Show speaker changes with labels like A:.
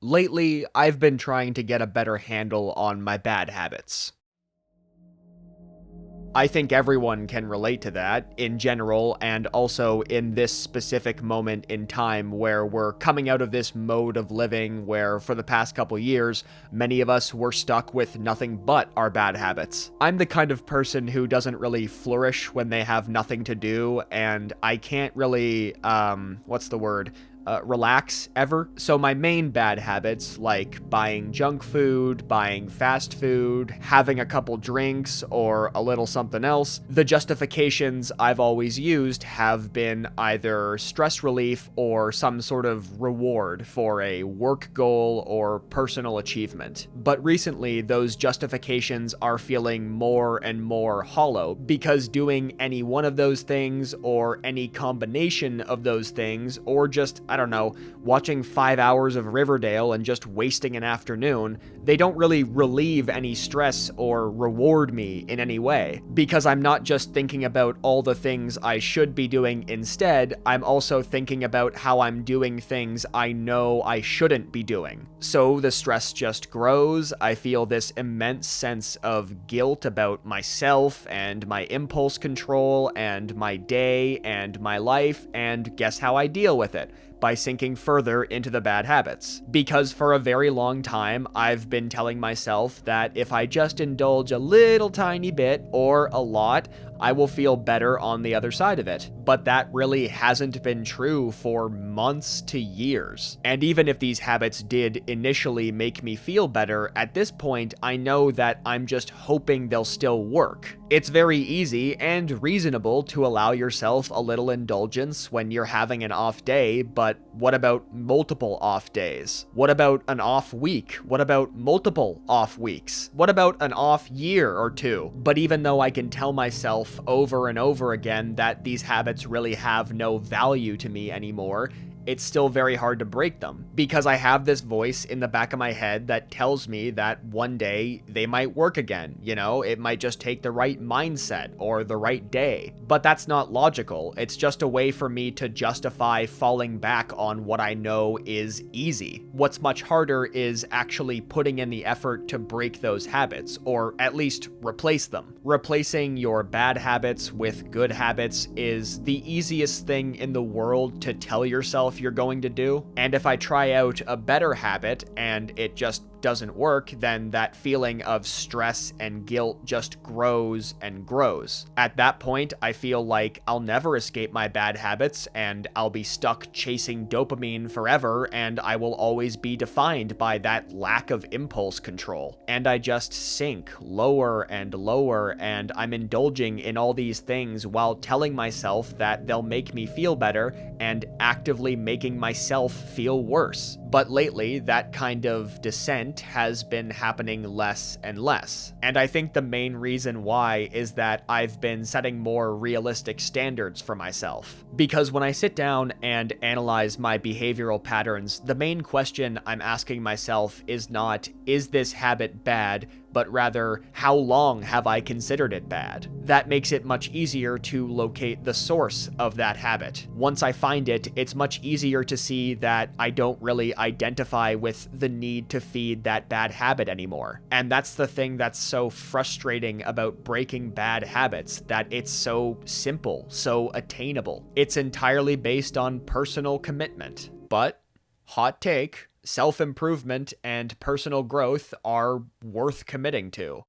A: Lately, I've been trying to get a better handle on my bad habits. I think everyone can relate to that in general, and also in this specific moment in time where we're coming out of this mode of living where, for the past couple years, many of us were stuck with nothing but our bad habits. I'm the kind of person who doesn't really flourish when they have nothing to do, and I can't really, relax ever. So my main bad habits, like buying junk food, buying fast food, having a couple drinks, or a little something else, the justifications I've always used have been either stress relief or some sort of reward for a work goal or personal achievement. But recently, those justifications are feeling more and more hollow because doing any one of those things or any combination of those things, or just, I don't know, watching 5 hours of Riverdale and just wasting an afternoon, they don't really relieve any stress or reward me in any way. Because I'm not just thinking about all the things I should be doing instead, I'm also thinking about how I'm doing things I know I shouldn't be doing. So the stress just grows. I feel this immense sense of guilt about myself and my impulse control and my day and my life, and guess how I deal with it? By sinking further into the bad habits. Because for a very long time, I've been telling myself that if I just indulge a little tiny bit or a lot, I will feel better on the other side of it. But that really hasn't been true for months to years. And even if these habits did initially make me feel better, at this point, I know that I'm just hoping they'll still work. It's very easy and reasonable to allow yourself a little indulgence when you're having an off day, but what about multiple off days? What about an off week? What about multiple off weeks? What about an off year or two? But even though I can tell myself over and over again that these habits really have no value to me anymore, it's still very hard to break them, because I have this voice in the back of my head that tells me that one day they might work again. You know, it might just take the right mindset or the right day. But that's not logical. It's just a way for me to justify falling back on what I know is easy. What's much harder is actually putting in the effort to break those habits, or at least replace them. Replacing your bad habits with good habits is the easiest thing in the world to tell yourself you're going to do. And if I try out a better habit and it just doesn't work, then that feeling of stress and guilt just grows and grows. At that point, I feel like I'll never escape my bad habits and I'll be stuck chasing dopamine forever, and I will always be defined by that lack of impulse control. And I just sink lower and lower, and I'm indulging in all these things while telling myself that they'll make me feel better and actively making myself feel worse. But lately, that kind of descent has been happening less and less. And I think the main reason why is that I've been setting more realistic standards for myself. Because when I sit down and analyze my behavioral patterns, the main question I'm asking myself is not, is this habit bad? But rather, how long have I considered it bad? That makes it much easier to locate the source of that habit. Once I find it, it's much easier to see that I don't really identify with the need to feed that bad habit anymore. And that's the thing that's so frustrating about breaking bad habits, that it's so simple, so attainable. It's entirely based on personal commitment. But, hot take, self-improvement and personal growth are worth committing to.